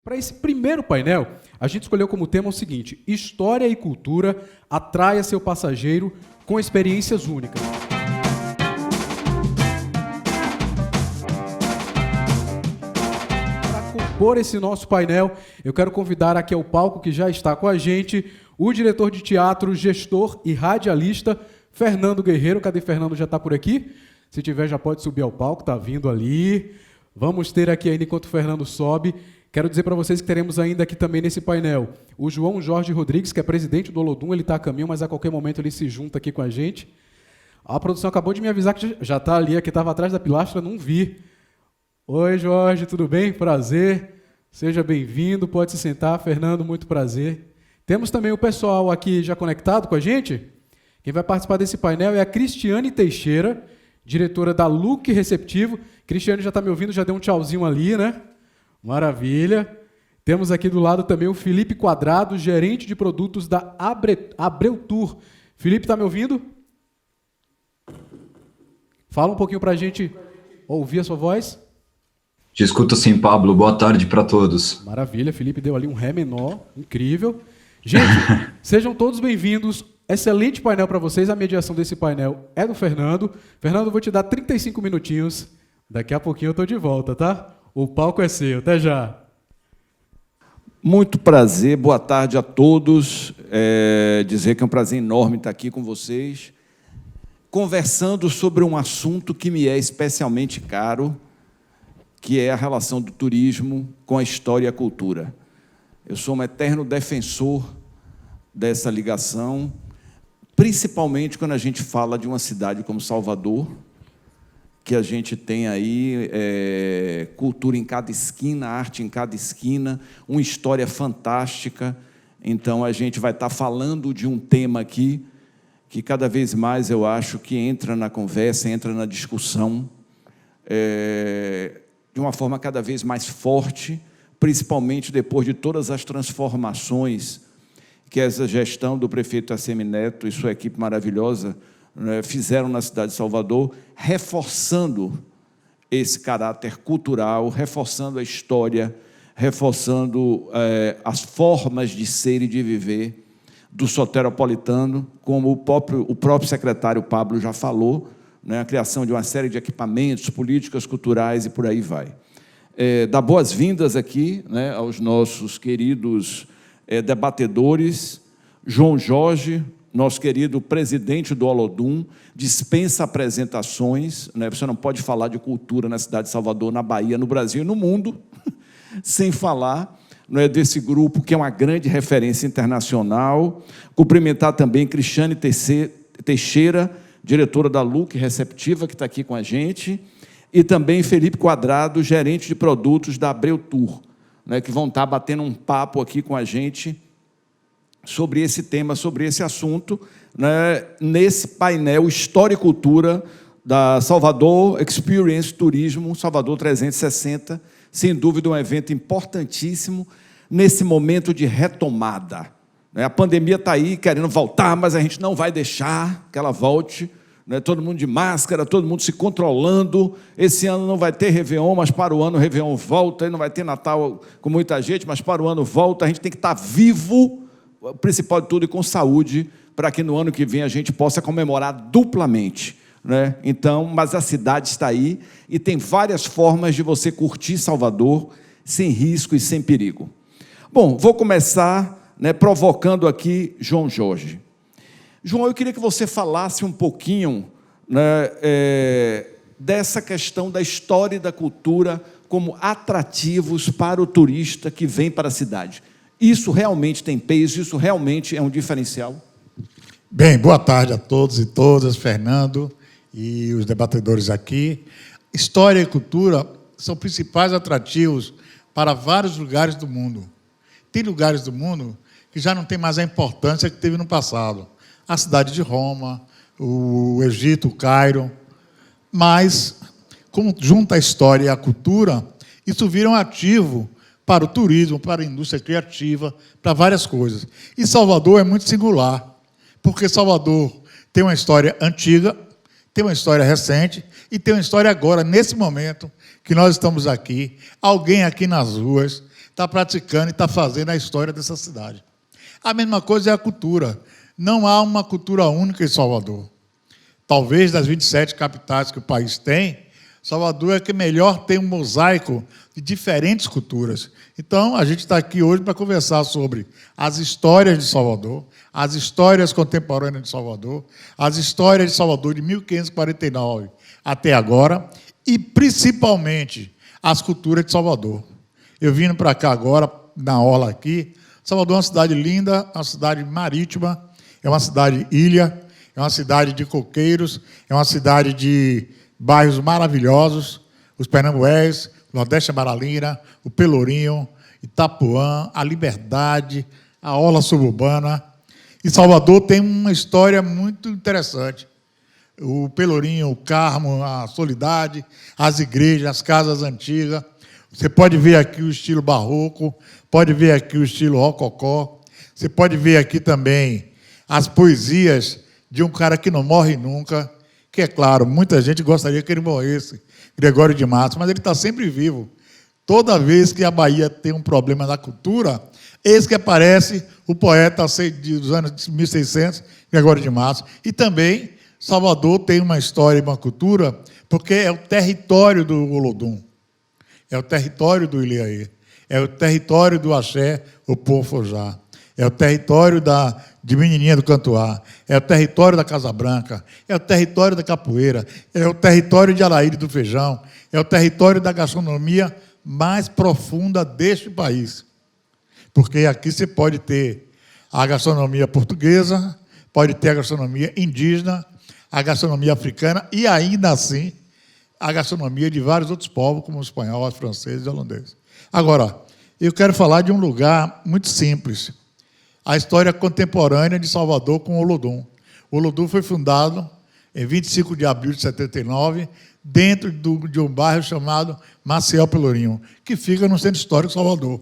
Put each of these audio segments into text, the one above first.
Para esse primeiro painel, a gente escolheu como tema o seguinte: História e cultura atraia seu passageiro com experiências únicas. Para compor esse nosso painel, eu quero convidar aqui ao palco, que já está com a gente, o diretor de teatro, gestor e radialista, Fernando Guerreiro. Cadê Fernando? Já está por aqui? Se tiver, já pode subir ao palco, está vindo ali. Vamos ter aqui ainda, enquanto o Fernando sobe, quero dizer para vocês que teremos ainda aqui também nesse painel o João Jorge Rodrigues, que é presidente do Olodum. Ele está a caminho, mas a qualquer momento ele se junta aqui com a gente. A produção acabou de me avisar que já está ali, aqui estava atrás da pilastra, não vi. Oi, Jorge, tudo bem? Prazer. Seja bem-vindo, pode se sentar. Fernando, muito prazer. Temos também o pessoal aqui já conectado com a gente. Quem vai participar desse painel é a Cristiane Teixeira, diretora da Look Receptivo. Cristiane já está me ouvindo, já deu um tchauzinho ali, né? Maravilha. Temos aqui do lado também o Felipe Quadrado, gerente de produtos da Abreu Tour. Felipe, está me ouvindo? Fala um pouquinho para a gente ouvir a sua voz. Te escuto sim, Pablo. Boa tarde para todos. Maravilha, Felipe deu ali um ré menor, incrível. Gente, sejam todos bem-vindos. Excelente painel para vocês. A mediação desse painel é do Fernando. Fernando, eu vou te dar 35 minutinhos. Daqui a pouquinho eu estou de volta, tá? O palco é seu. Até já. Muito prazer. Boa tarde a todos. Dizer que é um prazer enorme estar aqui com vocês, conversando sobre um assunto que me é especialmente caro, que é a relação do turismo com a história e a cultura. Eu sou um eterno defensor dessa ligação, principalmente quando a gente fala de uma cidade como Salvador, que a gente tem aí cultura em cada esquina, arte em cada esquina, uma história fantástica. Então, a gente vai estar falando de um tema aqui que, cada vez mais, eu acho que entra na conversa, entra na discussão, de uma forma cada vez mais forte, principalmente depois de todas as transformações que essa gestão do prefeito Assemineto e sua equipe maravilhosa fizeram na cidade de Salvador, reforçando esse caráter cultural, reforçando a história, reforçando as formas de ser e de viver do soteropolitano, como o próprio secretário Pablo já falou, a criação de uma série de equipamentos, políticas culturais e por aí vai. Dar boas-vindas aqui aos nossos queridos debatedores. João Jorge, nosso querido presidente do Olodum, dispensa apresentações, Você não pode falar de cultura na cidade de Salvador, na Bahia, no Brasil e no mundo, sem falar desse grupo que é uma grande referência internacional. Cumprimentar também Cristiane Teixeira, diretora da Look Receptiva, que está aqui com a gente, e também Felipe Quadrado, gerente de produtos da Abreu Tour, que vão estar batendo um papo aqui com a gente sobre esse tema, sobre esse assunto, nesse painel História e Cultura da Salvador Experience Turismo, Salvador 360, sem dúvida um evento importantíssimo nesse momento de retomada. A pandemia está aí querendo voltar, mas a gente não vai deixar que ela volte. Todo mundo de máscara, todo mundo se controlando. Esse ano não vai ter Réveillon, mas para o ano o Réveillon volta. E não vai ter Natal com muita gente, mas para o ano volta. A gente tem que estar vivo, o principal de tudo, e com saúde, para que no ano que vem a gente possa comemorar duplamente. Então, mas a cidade está aí e tem várias formas de você curtir Salvador sem risco e sem perigo. Bom, vou começar provocando aqui João Jorge. João, eu queria que você falasse um pouquinho dessa questão da história e da cultura como atrativos para o turista que vem para a cidade. Isso realmente tem peso? Isso realmente é um diferencial? Bem, boa tarde a todos e todas, Fernando e os debatedores aqui. História e cultura são principais atrativos para vários lugares do mundo. Tem lugares do mundo que já não tem mais a importância que teve no passado. A cidade de Roma, o Egito, o Cairo. Mas, como junta a história e a cultura, isso vira um ativo para o turismo, para a indústria criativa, para várias coisas. E Salvador é muito singular, porque Salvador tem uma história antiga, tem uma história recente e tem uma história agora, nesse momento que nós estamos aqui. Alguém aqui nas ruas está praticando e está fazendo a história dessa cidade. A mesma coisa é a cultura. Não há uma cultura única em Salvador. Talvez das 27 capitais que o país tem, Salvador é que melhor tem um mosaico de diferentes culturas. Então, a gente está aqui hoje para conversar sobre as histórias de Salvador, as histórias contemporâneas de Salvador, as histórias de Salvador de 1549 até agora e, principalmente, as culturas de Salvador. Eu vim para cá agora, na orla aqui. Salvador é uma cidade linda, uma cidade marítima, é uma cidade ilha, é uma cidade de coqueiros, é uma cidade de bairros maravilhosos, os Pernambués, o Nordeste Amaralina, o Pelourinho, Itapuã, a Liberdade, a orla suburbana. E Salvador tem uma história muito interessante. O Pelourinho, o Carmo, a Soledade, as igrejas, as casas antigas. Você pode ver aqui o estilo barroco, pode ver aqui o estilo rococó, você pode ver aqui também as poesias de um cara que não morre nunca, que, é claro, muita gente gostaria que ele morresse, Gregório de Matos, mas ele está sempre vivo. Toda vez que a Bahia tem um problema na cultura, eis que aparece o poeta dos anos 1600, Gregório de Matos. E também Salvador tem uma história e uma cultura, porque é o território do Olodum, é o território do Ilhaí, é o território do Axé, o Pofojá, é o território de Menininha do Cantuá, é o território da Casa Branca, é o território da capoeira, é o território de Araíde do Feijão, é o território da gastronomia mais profunda deste país. Porque aqui você pode ter a gastronomia portuguesa, pode ter a gastronomia indígena, a gastronomia africana e, ainda assim, a gastronomia de vários outros povos, como o espanhol, os franceses e o holandês. Agora, eu quero falar de um lugar muito simples. A história contemporânea de Salvador com o Olodum. O Olodum foi fundado em 25 de abril de 79, dentro de um bairro chamado Maciel Pelourinho, que fica no Centro Histórico de Salvador.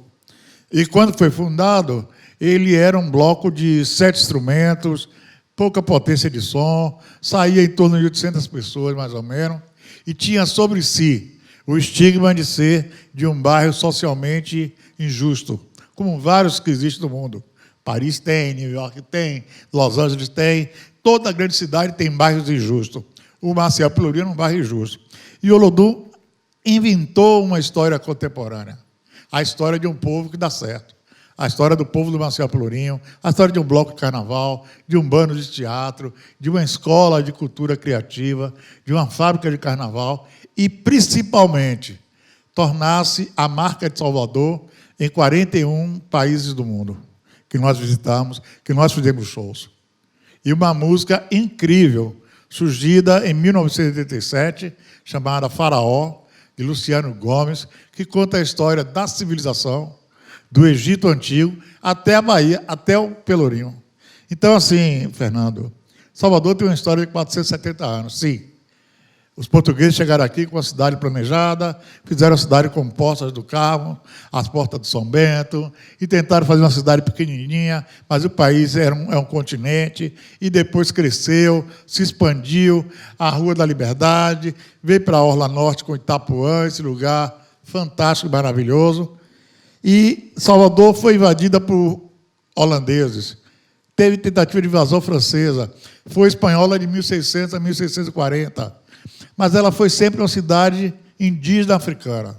E, quando foi fundado, ele era um bloco de 7 instrumentos, pouca potência de som, saía em torno de 800 pessoas, mais ou menos, e tinha sobre si o estigma de ser de um bairro socialmente injusto, como vários que existem no mundo. Paris tem, New York tem, Los Angeles tem, toda grande cidade tem bairros injustos. O Maciel Pelourinho é um bairro injusto. E o Olodum inventou uma história contemporânea, a história de um povo que dá certo, a história do povo do Maciel Pelourinho, a história de um bloco de carnaval, de um bando de teatro, de uma escola de cultura criativa, de uma fábrica de carnaval e, principalmente, tornar-se a marca de Salvador em 41 países do mundo que nós visitamos, que nós fizemos shows. E uma música incrível, surgida em 1987, chamada Faraó, de Luciano Gomes, que conta a história da civilização, do Egito Antigo, até a Bahia, até o Pelourinho. Então, assim, Fernando, Salvador tem uma história de 470 anos, sim. Os portugueses chegaram aqui com a cidade planejada, fizeram a cidade com Poças do Carmo, as portas de São Bento, e tentaram fazer uma cidade pequenininha, mas o país é um continente, e depois cresceu, se expandiu, a Rua da Liberdade, veio para a Orla Norte com Itapuã, esse lugar fantástico e maravilhoso. E Salvador foi invadida por holandeses, teve tentativa de invasão francesa, foi espanhola de 1600 a 1640, mas ela foi sempre uma cidade indígena africana.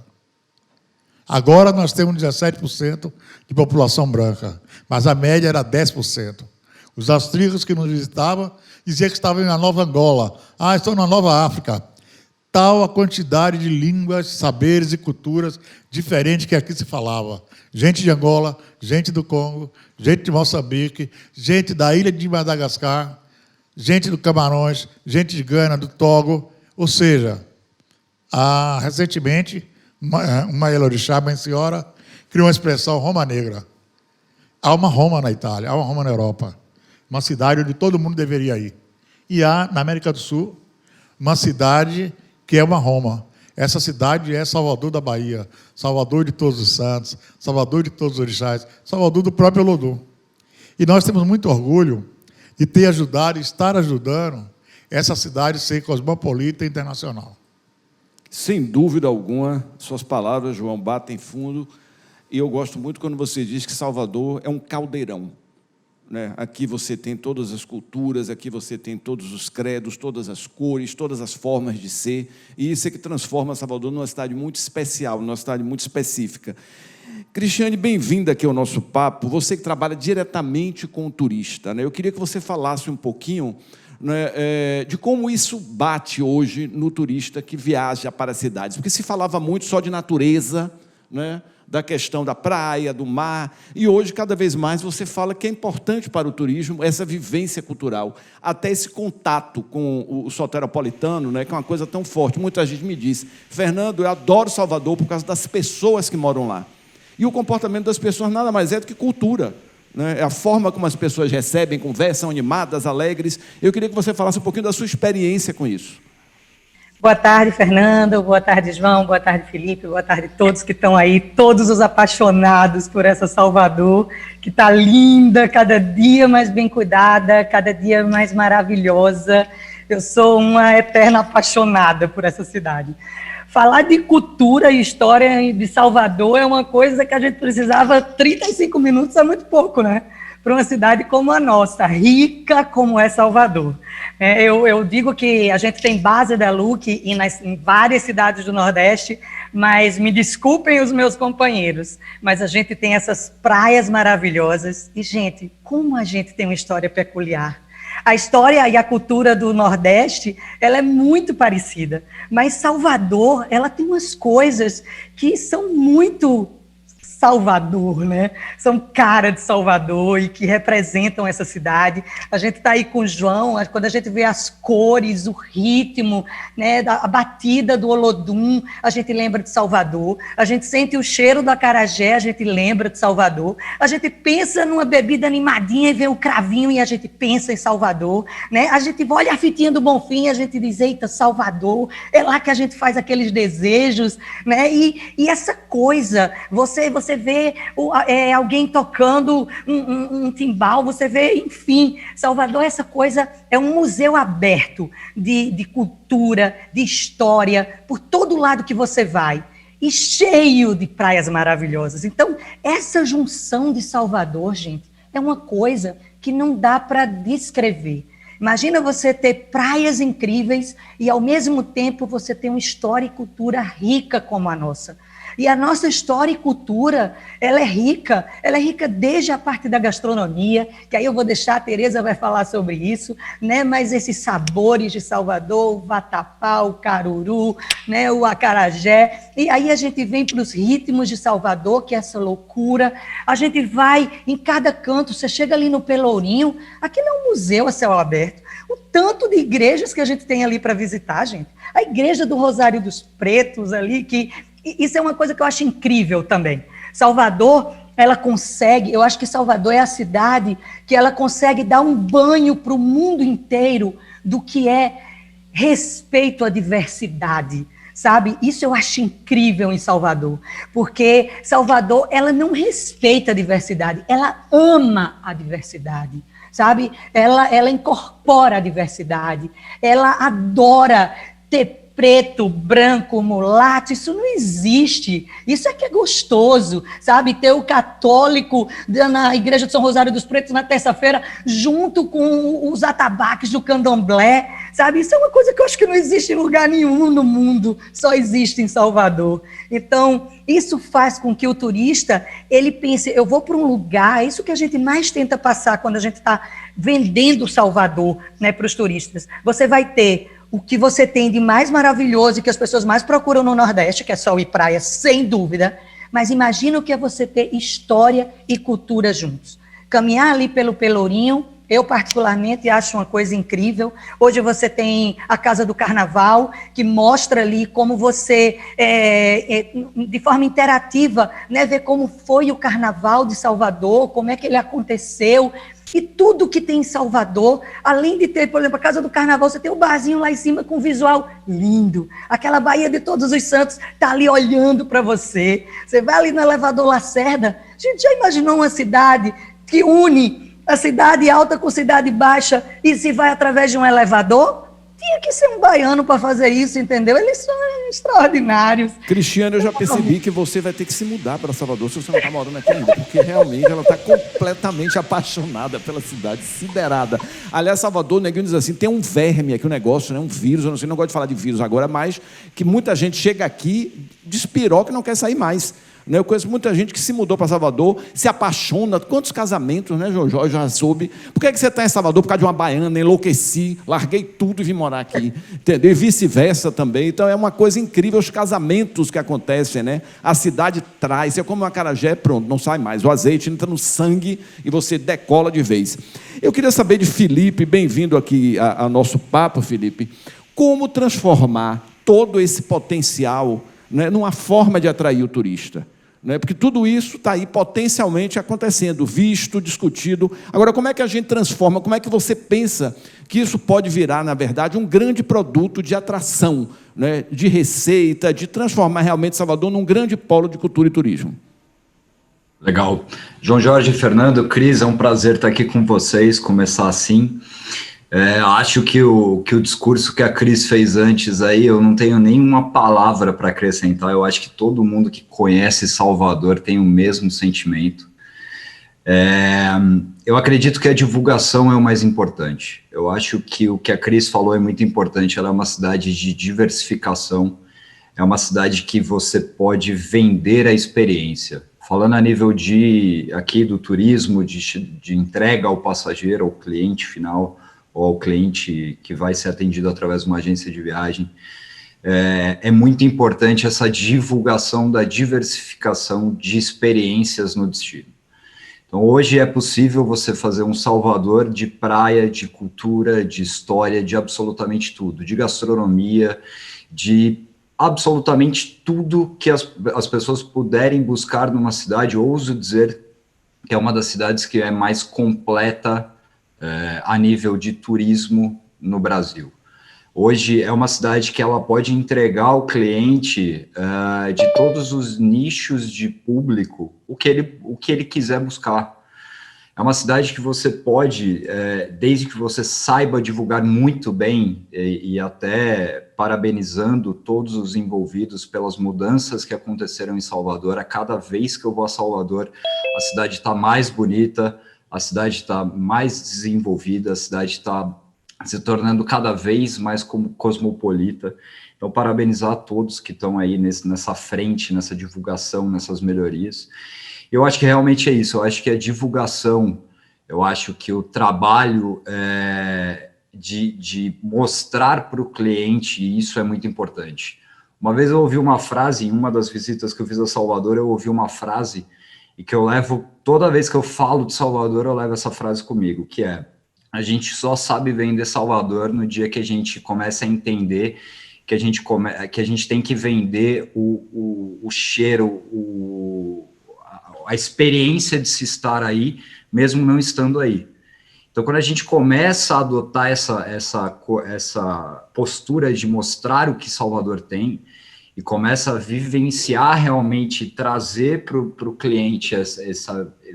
Agora nós temos 17% de população branca, mas a média era 10%. Os austríacos que nos visitavam diziam que estavam na Nova Angola. Ah, estão na Nova África. Tal a quantidade de línguas, saberes e culturas diferentes que aqui se falava. Gente de Angola, gente do Congo, gente de Moçambique, gente da ilha de Madagascar, gente do Camarões, gente de Gana, do Togo. Ou seja, recentemente, uma Elorixá, Mãe Senhora, criou uma expressão Roma Negra. Há uma Roma na Itália, há uma Roma na Europa, uma cidade onde todo mundo deveria ir. E há, na América do Sul, uma cidade que é uma Roma. Essa cidade é Salvador da Bahia, Salvador de Todos os Santos, Salvador de todos os orixás, Salvador do próprio Olodum. E nós temos muito orgulho de ter ajudado, estar ajudando essa cidade ser cosmopolita e internacional. Sem dúvida alguma, suas palavras, João, batem fundo E eu gosto muito quando você diz que Salvador é um caldeirão, né? Aqui você tem todas as culturas, aqui você tem todos os credos, todas as cores, todas as formas de ser, e isso é que transforma Salvador numa cidade muito especial, numa cidade muito específica. Cristiane, bem-vinda aqui ao nosso papo, você que trabalha diretamente com o turista, né? Eu queria que você falasse um pouquinho, né, de como isso bate hoje no turista que viaja para as cidades, porque se falava muito só de natureza, né, da questão da praia, do mar, e hoje, cada vez mais, você fala que é importante para o turismo essa vivência cultural, até esse contato com o soteropolitano, né, que é uma coisa tão forte. Muita gente me diz, Fernando, eu adoro Salvador por causa das pessoas que moram lá. E o comportamento das pessoas nada mais é do que cultura, né? É a forma como as pessoas recebem, conversam, animadas, alegres. Eu queria que você falasse um pouquinho da sua experiência com isso. Boa tarde, Fernando. Boa tarde, João. Boa tarde, Felipe. Boa tarde a todos que estão aí, todos os apaixonados por essa Salvador, que está linda, cada dia mais bem cuidada, cada dia mais maravilhosa. Eu sou uma eterna apaixonada por essa cidade. Falar de cultura e história de Salvador é uma coisa que a gente precisava 35 minutos, é muito pouco, né? Para uma cidade como a nossa, rica como é Salvador. Eu digo que a gente tem base da LUC em várias cidades do Nordeste, mas me desculpem os meus companheiros, mas a gente tem essas praias maravilhosas e, gente, como a gente tem uma história peculiar. A história e a cultura do Nordeste, ela é muito parecida, mas Salvador, ela tem umas coisas que são muito Salvador, né? São cara de Salvador e que representam essa cidade. A gente está aí com o João, quando a gente vê as cores, o ritmo, né, a batida do Olodum, a gente lembra de Salvador. A gente sente o cheiro do acarajé, a gente lembra de Salvador. A gente pensa numa bebida animadinha e vê o cravinho e a gente pensa em Salvador, né? A gente olha a fitinha do Bonfim e a gente diz, eita, Salvador, é lá que a gente faz aqueles desejos, né? E essa coisa, você vê alguém tocando um timbal, você vê, enfim, Salvador, essa coisa é um museu aberto de cultura, de história, por todo lado que você vai, e cheio de praias maravilhosas. Então, essa junção de Salvador, gente, é uma coisa que não dá para descrever. Imagina você ter praias incríveis e, ao mesmo tempo, você ter uma história e cultura rica como a nossa. E a nossa história e cultura, ela é rica desde a parte da gastronomia, que aí eu vou deixar, a Tereza vai falar sobre isso, né? Mas esses sabores de Salvador, o vatapá, o caruru, né? O acarajé, e aí a gente vem para os ritmos de Salvador, que é essa loucura, a gente vai em cada canto, você chega ali no Pelourinho, aquilo é um museu a céu aberto, o tanto de igrejas que a gente tem ali para visitar, gente, a igreja do Rosário dos Pretos ali, que isso é uma coisa que eu acho incrível também. Salvador, ela consegue, eu acho que Salvador é a cidade que ela consegue dar um banho para o mundo inteiro do que é respeito à diversidade, sabe? Isso eu acho incrível em Salvador, porque Salvador, ela não respeita a diversidade, ela ama a diversidade, sabe? Ela incorpora a diversidade, ela adora ter preto, branco, mulato, isso não existe. Isso é que é gostoso, sabe? Ter o católico na igreja de São Rosário dos Pretos na terça-feira, junto com os atabaques do candomblé, sabe? Isso é uma coisa que eu acho que não existe em lugar nenhum no mundo, só existe em Salvador. Então, isso faz com que o turista, ele pense, eu vou para um lugar, é isso que a gente mais tenta passar quando a gente está vendendo Salvador, né, para os turistas. Você vai ter o que você tem de mais maravilhoso e que as pessoas mais procuram no Nordeste, que é sol e praia, sem dúvida, mas imagina o que é você ter história e cultura juntos. Caminhar ali pelo Pelourinho, eu particularmente acho uma coisa incrível. Hoje você tem a Casa do Carnaval, que mostra ali como você, de forma interativa, né, ver como foi o Carnaval de Salvador, como é que ele aconteceu. E tudo que tem em Salvador, além de ter, por exemplo, a Casa do Carnaval, você tem um barzinho lá em cima com um visual lindo. Aquela Baía de Todos os Santos está ali olhando para você. Você vai ali no elevador Lacerda. A gente já imaginou uma cidade que une a cidade alta com cidade baixa e se vai através de um elevador? tinha que ser um baiano para fazer isso, entendeu? Eles são extraordinários. Cristiane, eu já percebi que você vai ter que se mudar para Salvador se você não está morando aqui ainda, porque realmente ela está completamente apaixonada pela cidade, siderada. Aliás, Salvador, o neguinho diz assim, tem um verme aqui, um negócio, né, um vírus, eu não gosto de falar de vírus agora, mas que muita gente chega aqui, despiroca e não quer sair mais. Eu conheço muita gente que se mudou para Salvador, se apaixona. Quantos casamentos, né, João Jorge? Já soube. Por que você está em Salvador? Por causa de uma baiana, enlouqueci, larguei tudo e vim morar aqui. Entendeu? E vice-versa também. Então é uma coisa incrível os casamentos que acontecem, né? A cidade traz. Você come um acarajé, pronto, não sai mais. O azeite entra no sangue e você decola de vez. Eu queria saber de Felipe, bem-vindo aqui ao nosso papo, Felipe. Como transformar todo esse potencial, né, numa forma de atrair o turista? Porque tudo isso está aí potencialmente acontecendo, visto, discutido. Agora, como é que a gente transforma, como é que você pensa que isso pode virar, na verdade, um grande produto de atração, né, de receita, de transformar realmente Salvador num grande polo de cultura e turismo? Legal. João Jorge, Fernando, Cris, é um prazer estar aqui com vocês, começar assim. Acho que o discurso que a Cris fez antes aí, eu não tenho nenhuma palavra para acrescentar. Eu acho que todo mundo que conhece Salvador tem o mesmo sentimento. Eu acredito que a divulgação é o mais importante. Eu acho que o que a Cris falou é muito importante. Ela é uma cidade de diversificação, é uma cidade que você pode vender a experiência. Falando a nível aqui do turismo, de entrega ao passageiro, ao cliente final, ou ao cliente que vai ser atendido através de uma agência de viagem, é muito importante essa divulgação da diversificação de experiências no destino. Então, hoje é possível você fazer um Salvador de praia, de cultura, de história, de absolutamente tudo, de gastronomia, de absolutamente tudo que as pessoas puderem buscar numa cidade. Ouso dizer que é uma das cidades que é mais completa a nível de turismo no Brasil. Hoje é uma cidade que ela pode entregar ao cliente de todos os nichos de público o que ele quiser buscar. É uma cidade que você pode, desde que você saiba divulgar muito bem, e até parabenizando todos os envolvidos pelas mudanças que aconteceram em Salvador. A cada vez que eu vou a Salvador, a cidade está mais bonita, a cidade está mais desenvolvida, a cidade está se tornando cada vez mais cosmopolita. Então, parabenizar a todos que estão aí nessa frente, nessa divulgação, nessas melhorias. Eu acho que realmente é isso. Eu acho que a divulgação, eu acho que o trabalho de mostrar para o cliente, isso é muito importante. Uma vez eu ouvi uma frase, em uma das visitas que eu fiz a Salvador, eu ouvi uma frase e que eu levo, toda vez que eu falo de Salvador, eu levo essa frase comigo, que é: a gente só sabe vender Salvador no dia que a gente começa a entender que a gente tem que vender o cheiro, a experiência de se estar aí, mesmo não estando aí. Então, quando a gente começa a adotar essa postura de mostrar o que Salvador tem, e começa a vivenciar realmente, trazer para o cliente,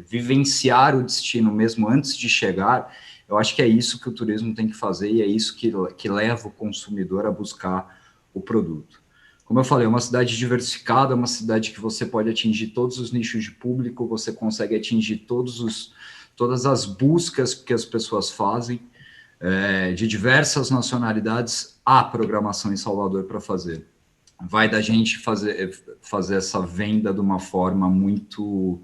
vivenciar o destino mesmo antes de chegar, eu acho que é isso que o turismo tem que fazer, e é isso que leva o consumidor a buscar o produto. Como eu falei, é uma cidade diversificada, é uma cidade que você pode atingir todos os nichos de público, você consegue atingir todas as buscas que as pessoas fazem, de diversas nacionalidades. Há programação em Salvador para fazer. Vai da gente fazer essa venda de uma forma muito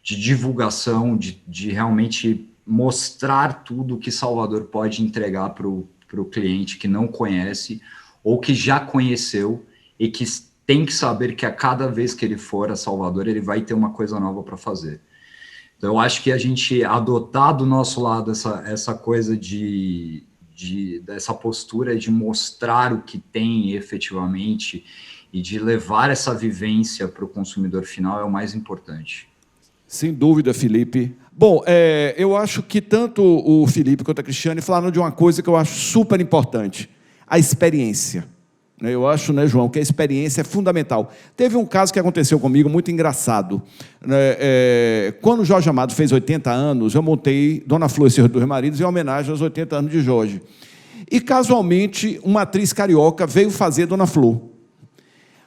de divulgação, de realmente mostrar tudo que Salvador pode entregar para o cliente que não conhece ou que já conheceu e que tem que saber que a cada vez que ele for a Salvador, ele vai ter uma coisa nova para fazer. Então, eu acho que a gente adotar do nosso lado essa coisa dessa postura de mostrar o que tem efetivamente e de levar essa vivência para o consumidor final é o mais importante. Sem dúvida, Felipe. Bom, eu acho que tanto o Felipe quanto a Cristiane falaram de uma coisa que eu acho super importante: a experiência. Eu acho, né, João, que a experiência é fundamental. Teve um caso que aconteceu comigo muito engraçado. Quando o Jorge Amado fez 80 anos, eu montei Dona Flor e Seus Dois Maridos em homenagem aos 80 anos de Jorge. E, casualmente, uma atriz carioca veio fazer Dona Flor.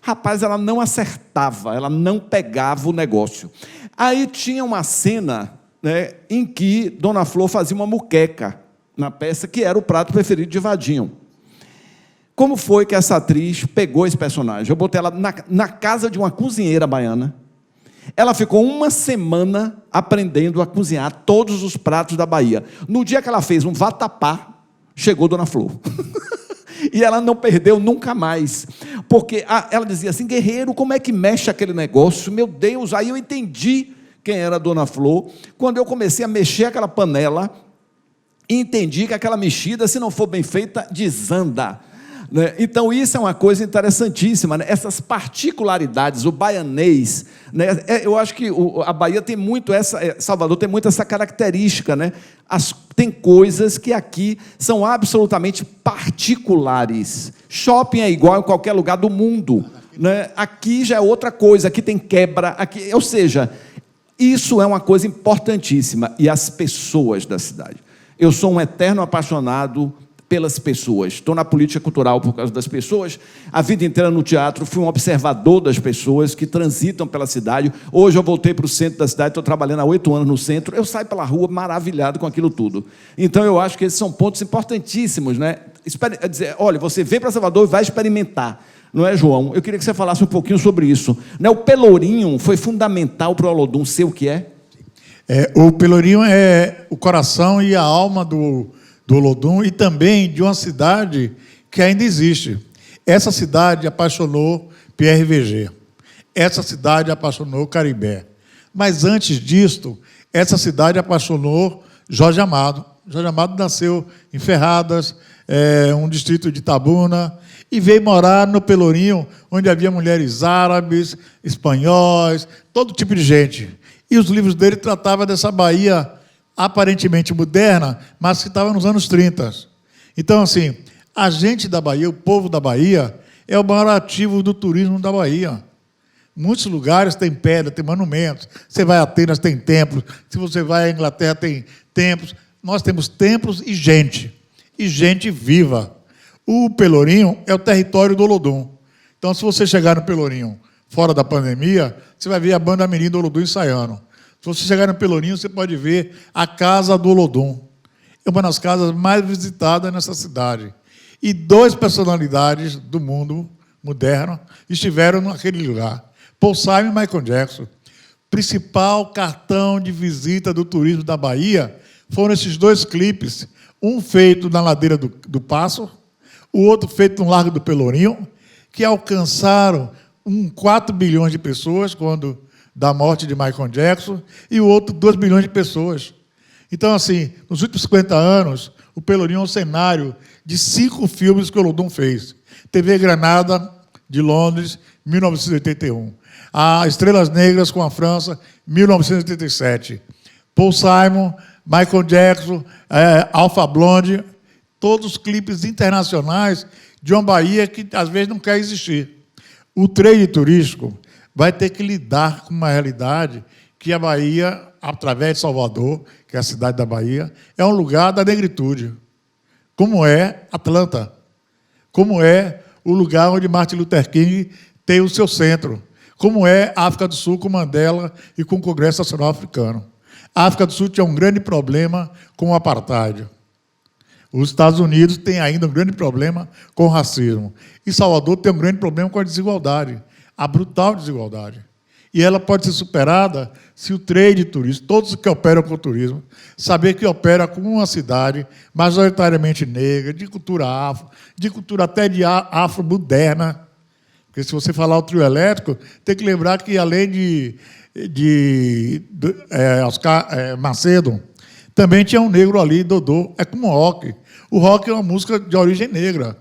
Rapaz, ela não acertava, ela não pegava o negócio. Aí tinha uma cena, né, em que Dona Flor fazia uma muqueca na peça, que era o prato preferido de Vadinho. Como foi que essa atriz pegou esse personagem? Eu botei ela na casa de uma cozinheira baiana. Ela ficou uma semana aprendendo a cozinhar todos os pratos da Bahia. No dia que ela fez um vatapá, chegou Dona Flor. E ela não perdeu nunca mais. Porque ela dizia assim, guerreiro, como é que mexe aquele negócio? Meu Deus, aí eu entendi quem era a Dona Flor, quando eu comecei a mexer aquela panela, e entendi que aquela mexida, se não for bem feita, desanda. Então, isso é uma coisa interessantíssima, né? Essas particularidades, o baianês, né? Eu acho que a Bahia tem muito Salvador tem muito essa característica, né? Tem coisas que aqui são absolutamente particulares. Shopping é igual em qualquer lugar do mundo, né? Aqui já é outra coisa, aqui tem quebra, aqui, ou seja, isso é uma coisa importantíssima. E as pessoas da cidade. Eu sou um eterno apaixonado pelas pessoas. Estou na política cultural por causa das pessoas. A vida inteira no teatro, fui um observador das pessoas que transitam pela cidade. Hoje eu voltei para o centro da cidade, estou trabalhando há 8 anos no centro. Eu saio pela rua maravilhado com aquilo tudo. Então, eu acho que esses são pontos importantíssimos, né? Olha, você vem para Salvador e vai experimentar. Não é, João? Eu queria que você falasse um pouquinho sobre isso. O Pelourinho foi fundamental para o Olodum ser o que é? O Pelourinho é o coração e a alma do Olodum e também de uma cidade que ainda existe. Essa cidade apaixonou Pierre Verger. Essa cidade apaixonou Caribé. Mas antes disto, essa cidade apaixonou Jorge Amado. Jorge Amado nasceu em Ferradas, um distrito de Itabuna, e veio morar no Pelourinho, onde havia mulheres árabes, espanhóis, todo tipo de gente. E os livros dele tratavam dessa Bahia aparentemente moderna, mas que estava nos anos 30. Então, assim, a gente da Bahia, o povo da Bahia, é o maior ativo do turismo da Bahia. Muitos lugares tem pedra, tem monumentos. Você vai a Atenas, tem templos. Se você vai à Inglaterra, tem templos. Nós temos templos e gente viva. O Pelourinho é o território do Olodum. Então, se você chegar no Pelourinho fora da pandemia, você vai ver a banda mirim do Olodum ensaiando. Se você chegar no Pelourinho, você pode ver a Casa do Olodum. É uma das casas mais visitadas nessa cidade. E 2 personalidades do mundo moderno estiveram naquele lugar. Paul Simon e Michael Jackson. Principal cartão de visita do turismo da Bahia foram esses 2 clipes. Um feito na ladeira do Passo, o outro feito no Largo do Pelourinho, que alcançaram 4 bilhões de pessoas quando da morte de Michael Jackson, e o outro 2 bilhões de pessoas. Então, assim, nos últimos 50 anos, o Pelourinho é um cenário de 5 filmes que o Olodum fez. TV Granada, de Londres, 1981. A Estrelas Negras com a França, 1987. Paul Simon, Michael Jackson, Alpha Blondy, todos clipes internacionais de uma Bahia que, às vezes, não quer existir. O trade turístico vai ter que lidar com uma realidade que a Bahia, através de Salvador, que é a cidade da Bahia, é um lugar da negritude, como é Atlanta, como é o lugar onde Martin Luther King tem o seu centro, como é a África do Sul com Mandela e com o Congresso Nacional Africano. A África do Sul tinha um grande problema com o apartheid. Os Estados Unidos têm ainda um grande problema com o racismo. E Salvador tem um grande problema com a desigualdade, a brutal desigualdade. E ela pode ser superada se o trade turístico, todos que operam com o turismo, saber que opera com uma cidade majoritariamente negra, de cultura afro, de cultura até de afro-moderna. Porque se você falar o trio elétrico, tem que lembrar que, além de Oscar Macedo, também tinha um negro ali, Dodô. É como o rock. O rock é uma música de origem negra.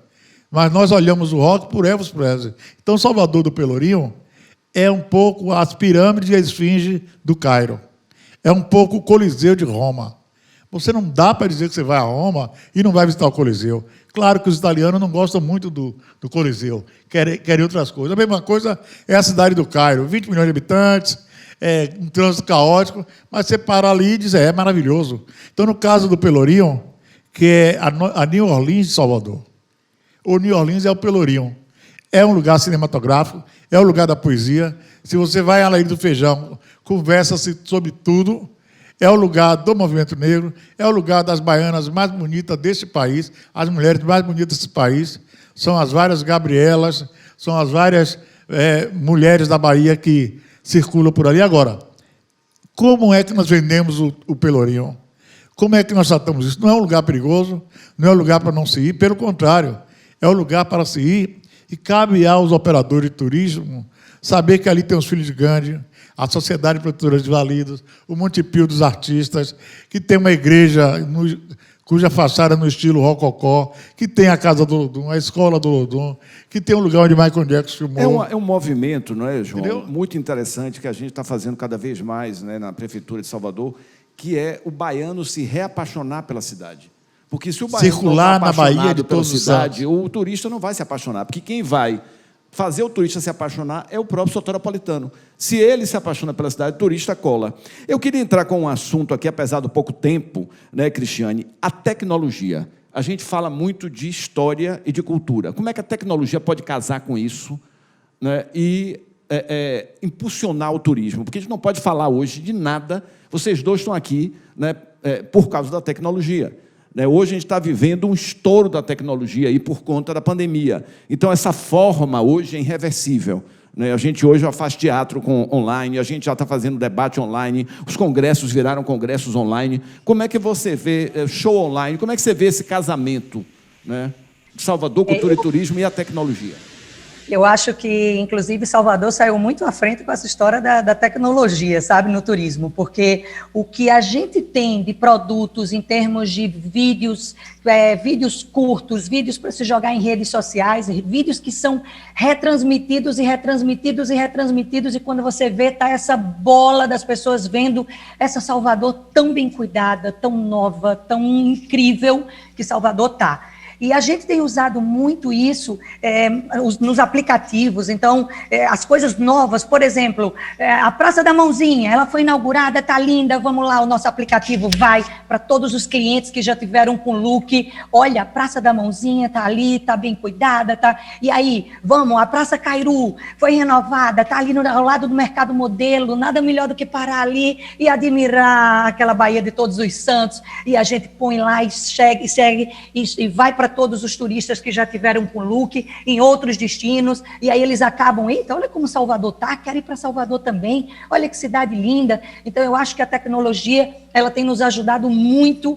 Mas nós olhamos o rock por Elvis Presley. Então, Salvador do Pelourinho é um pouco as pirâmides e a esfinge do Cairo. É um pouco o Coliseu de Roma. Você não dá para dizer que você vai a Roma e não vai visitar o Coliseu. Claro que os italianos não gostam muito do Coliseu, querem outras coisas. A mesma coisa é a cidade do Cairo, 20 milhões de habitantes, um trânsito caótico, mas você para ali e diz, é maravilhoso. Então, no caso do Pelourinho, que é a New Orleans de Salvador. O New Orleans é o Pelourinho. É um lugar cinematográfico, é o lugar da poesia. Se você vai à Ilha do Feijão, conversa-se sobre tudo. É o lugar do movimento negro, é o lugar das baianas mais bonitas desse país, as mulheres mais bonitas desse país. São as várias Gabrielas, são as várias mulheres da Bahia que circulam por ali. Agora, como é que nós vendemos o Pelourinho? Como é que nós tratamos isso? Não é um lugar perigoso, não é um lugar para não se ir, pelo contrário, é um lugar para se ir, e cabe aos operadores de turismo saber que ali tem os filhos de Gandhi, a Sociedade de Protetores de Válidos, o Monte Pio dos Artistas, que tem uma igreja cuja fachada é no estilo rococó, que tem a Casa do Lodum, a Escola do Lodum, que tem um lugar onde Michael Jackson filmou. É um movimento, não é, João? Entendeu? Muito interessante que a gente está fazendo cada vez mais, né, na Prefeitura de Salvador, que é o baiano se reapaixonar pela cidade. Porque se o baiano Circular não está na Bahia apaixonado de pela todos os cidade, santos. o turista não vai se apaixonar, porque quem vai fazer o turista se apaixonar é o próprio soteropolitano. Se ele se apaixona pela cidade, o turista cola. Eu queria entrar com um assunto aqui, apesar do pouco tempo, né, Cristiane, a tecnologia. A gente fala muito de história e de cultura. Como é que a tecnologia pode casar com isso, né, e impulsionar o turismo? Porque a gente não pode falar hoje de nada. Vocês dois estão aqui, né, por causa da tecnologia. Hoje a gente está vivendo um estouro da tecnologia aí por conta da pandemia. Então, essa forma hoje é irreversível. A gente hoje já faz teatro online, a gente já está fazendo debate online, os congressos viraram congressos online. Como é que você vê show online? Como é que você vê esse casamento, né, de Salvador, cultura e turismo e a tecnologia? Eu acho que, inclusive, Salvador saiu muito à frente com essa história da tecnologia, sabe, no turismo, porque o que a gente tem de produtos em termos de vídeos, vídeos curtos, vídeos para se jogar em redes sociais, vídeos que são retransmitidos e retransmitidos e retransmitidos, e quando você vê, tá essa bola das pessoas vendo essa Salvador tão bem cuidada, tão nova, tão incrível que Salvador tá. E a gente tem usado muito isso nos aplicativos. Então, as coisas novas, por exemplo, a Praça da Mãozinha, ela foi inaugurada, está linda, vamos lá, o nosso aplicativo vai para todos os clientes que já tiveram com look. Olha, a Praça da Mãozinha está ali, está bem cuidada, tá. E aí, vamos, a Praça Cairu foi renovada, está ali ao lado do Mercado Modelo, nada melhor do que parar ali e admirar aquela Baía de Todos os Santos, e a gente põe lá e segue e vai para todos os turistas que já tiveram com look em outros destinos, e aí eles acabam, eita, olha como Salvador tá, quero ir para Salvador também, olha que cidade linda. Então eu acho que a tecnologia, ela tem nos ajudado muito,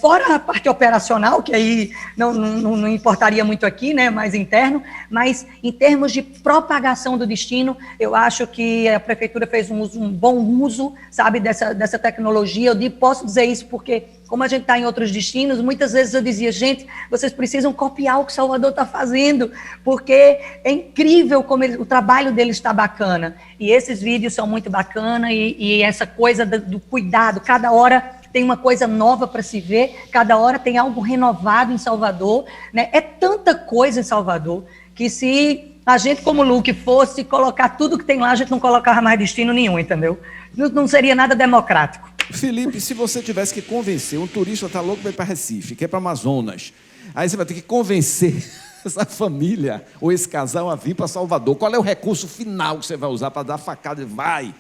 fora a parte operacional, que aí não importaria muito aqui, né, mais interno, mas em termos de propagação do destino, eu acho que a prefeitura fez um bom uso, sabe, dessa tecnologia. Eu posso dizer isso porque, como a gente está em outros destinos, muitas vezes eu dizia, gente, vocês precisam copiar o que Salvador está fazendo, porque é incrível como o trabalho deles está bacana. E esses vídeos são muito bacanas, e essa coisa do cuidado, cada hora tem uma coisa nova para se ver, cada hora tem algo renovado em Salvador, né? É tanta coisa em Salvador, que se a gente, como Luke, fosse colocar tudo que tem lá, a gente não colocava mais destino nenhum, entendeu? Não seria nada democrático. Felipe, se você tivesse que convencer, um turista está louco para ir para Recife, quer ir para Amazonas, aí você vai ter que convencer essa família ou esse casal a vir para Salvador. Qual é o recurso final que você vai usar para dar facada e vai?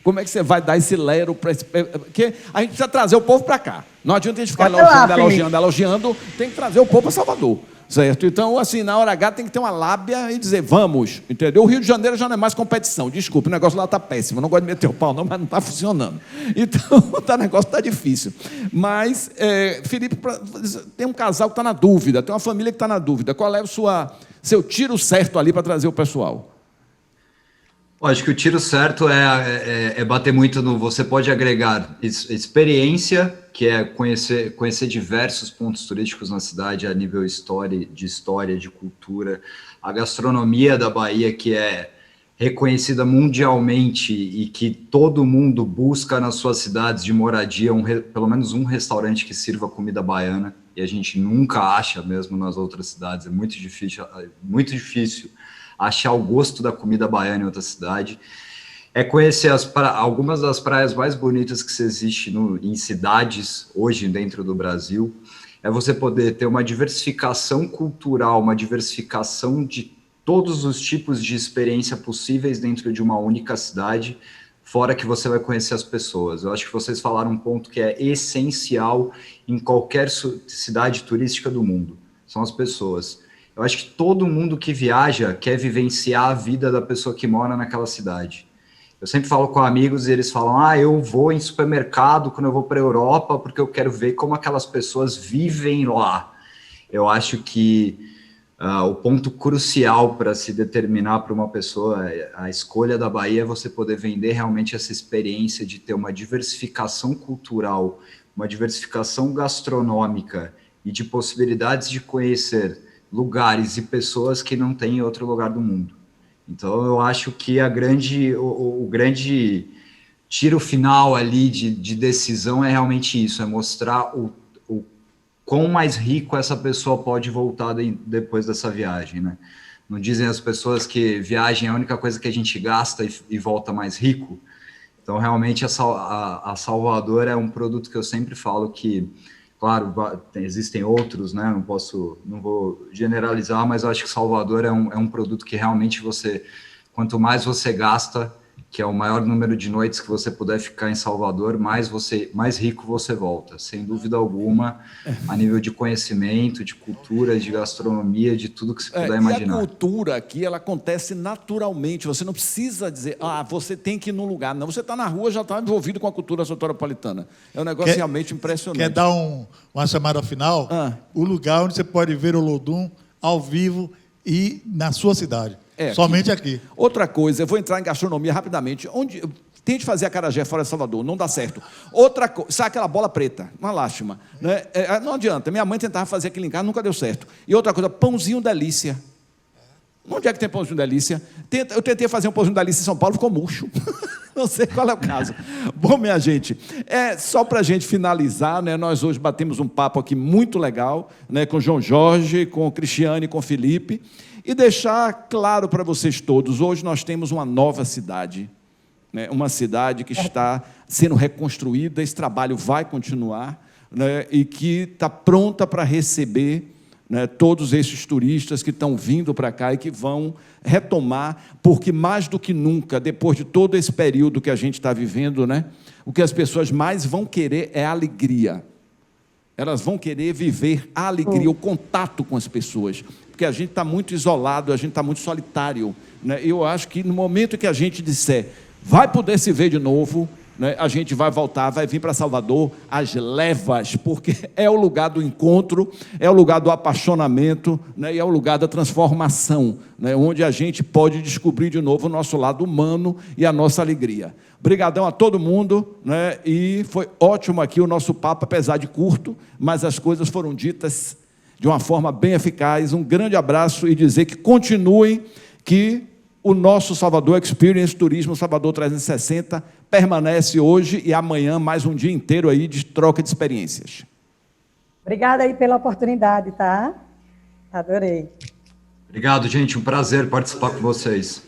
Como é que você vai dar esse lero para esse... Porque a gente precisa trazer o povo para cá. Não adianta a gente ficar elogiando, tem que trazer o povo para Salvador. Certo? Então, assim, na hora H tem que ter uma lábia e dizer, vamos, entendeu? O Rio de Janeiro já não é mais competição, desculpa, o negócio lá está péssimo, eu não gosto de meter o pau não, mas não está funcionando. Então, o negócio está difícil. Mas, Felipe, tem um casal que está na dúvida, tem uma família que está na dúvida, qual é o seu tiro certo ali para trazer o pessoal? Acho que o tiro certo é bater muito no... Você pode agregar experiência, que é conhecer diversos pontos turísticos na cidade a nível de história, de cultura. A gastronomia da Bahia, que é reconhecida mundialmente e que todo mundo busca nas suas cidades de moradia, pelo menos um restaurante que sirva comida baiana. E a gente nunca acha mesmo nas outras cidades. É muito difícil achar o gosto da comida baiana em outra cidade, conhecer algumas das praias mais bonitas que existe em cidades hoje dentro do Brasil, é você poder ter uma diversificação cultural, uma diversificação de todos os tipos de experiência possíveis dentro de uma única cidade, fora que você vai conhecer as pessoas. Eu acho que vocês falaram um ponto que é essencial em qualquer cidade turística do mundo, são as pessoas. Eu acho que todo mundo que viaja quer vivenciar a vida da pessoa que mora naquela cidade. Eu sempre falo com amigos e eles falam, eu vou em supermercado quando eu vou para a Europa porque eu quero ver como aquelas pessoas vivem lá. Eu acho que o ponto crucial para se determinar para uma pessoa a escolha da Bahia é você poder vender realmente essa experiência de ter uma diversificação cultural, uma diversificação gastronômica e de possibilidades de conhecer lugares e pessoas que não tem em outro lugar do mundo. Então, eu acho que o grande tiro final ali de decisão é realmente isso, é mostrar o quão mais rico essa pessoa pode voltar depois dessa viagem, né? Não dizem as pessoas que viagem é a única coisa que a gente gasta e volta mais rico? Então, realmente, a Salvador é um produto que eu sempre falo que, claro, existem outros, né? Não vou generalizar, mas eu acho que Salvador é um produto que realmente quanto mais você gasta, que é o maior número de noites que você puder ficar em Salvador, mais rico você volta, sem dúvida alguma, a nível de conhecimento, de cultura, de gastronomia, de tudo que você puder imaginar. E a cultura aqui, ela acontece naturalmente, você não precisa dizer, você tem que ir num lugar, não, você está na rua, já está envolvido com a cultura soteropolitana. É um negócio realmente impressionante. Quer dar uma chamada final? O lugar onde você pode ver o Olodum ao vivo e na sua cidade. Somente aqui. Outra coisa, eu vou entrar em gastronomia rapidamente. Tente fazer acarajé fora de Salvador, não dá certo. Sabe aquela bola preta? Uma lástima. Né? Não adianta. Minha mãe tentava fazer aquilo em casa, nunca deu certo. E outra coisa, pãozinho delícia. Onde é que tem pãozinho delícia? Eu tentei fazer um pãozinho delícia em São Paulo, ficou murcho. Não sei qual é o caso. Bom, minha gente, só para a gente finalizar, né, nós hoje batemos um papo aqui muito legal, né, com o João Jorge, com o Cristiane e com o Felipe, e deixar claro para vocês todos, hoje nós temos uma nova cidade, né, uma cidade que está sendo reconstruída, esse trabalho vai continuar, né, e que está pronta para receber, né, todos esses turistas que estão vindo para cá e que vão retomar, porque mais do que nunca, depois de todo esse período que a gente está vivendo, né, o que as pessoas mais vão querer é alegria. Elas vão querer viver a alegria, o contato com as pessoas, porque a gente está muito isolado, a gente está muito solitário, né? Eu acho que no momento que a gente disser, vai poder se ver de novo, né, a gente vai voltar, vai vir para Salvador às levas, porque é o lugar do encontro, é o lugar do apaixonamento, né, e é o lugar da transformação, né, onde a gente pode descobrir de novo o nosso lado humano e a nossa alegria. Obrigadão a todo mundo, né, e foi ótimo aqui o nosso papo, apesar de curto, mas as coisas foram ditas de uma forma bem eficaz. Um grande abraço e dizer que continuem, que o nosso Salvador Experience Turismo Salvador 360 permanece hoje e amanhã mais um dia inteiro aí de troca de experiências. Obrigada aí pela oportunidade, tá? Adorei. Obrigado, gente. Um prazer participar com vocês.